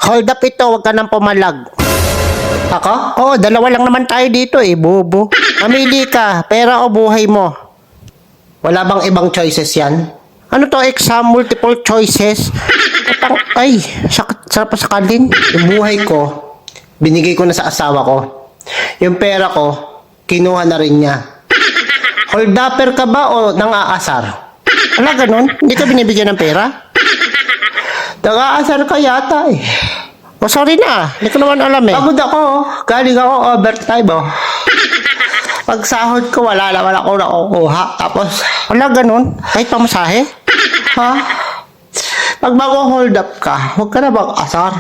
Hold up ito, wag ka nang pumalag. Ako? Oo, dalawa lang naman tayo dito eh, bobo. Mamili ka, pera o buhay mo. Wala bang ibang choices yan? Ano to, exam, multiple choices? Ay, sarap sa kalin. Yung buhay ko, binigay ko na sa asawa ko. Yung pera ko, kinuha na rin niya. Hold upper ka ba o nang-aasar? Wala ganun, hindi ka binibigyan ng pera? Nang-aasar ka yata eh. O sorry na, hindi ko naman alam eh. Pagod ako, galing ako overtime oh. Pag sahod ko, wala naman ako nakukuha. Tapos, Wala ganun, kahit pamasahe. ha? Pag mag-hold up ka, huwag ka na bang asar?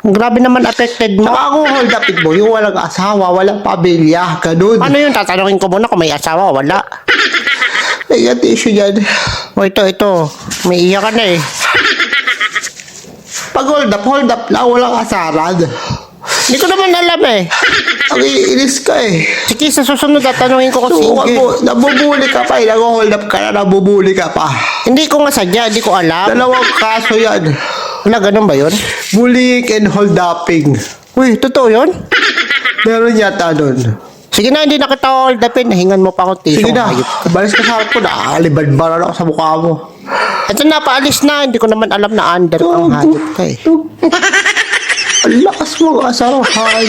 Grabe naman affected mo. Saka ako hold up it mo, yung walang asawa, walang pamilya, ganun. Ano yun, tatanungin ko muna kung may asawa o wala. May issue yan. O ito, may iyak ka na eh. Pag hold up lang, walang asaran. Hindi ko naman alam eh. Ang iinis ka eh. Sige, sa susunod tatanungin ko kung Subukan sige. mo, nabubuli ka pa eh. Nag-hold up ka na, nabubuli ka pa. Hindi ko nga sadya, hindi ko alam. Dalawang kaso yan. Wala, ganun ba yun? Bullying and hold upping. Uy, totoo yun? Meron yata nun. Sige na, hindi na kita hold upin. Nahingan mo pa akong tisyo. Sige na, Hayop. balis ka sa harap ko, nakalibad-baran ako sa mukha mo. Ito na, paalis na. Hindi ko naman alam na under ang hayop ka eh. Ang lakas mo, asarahan.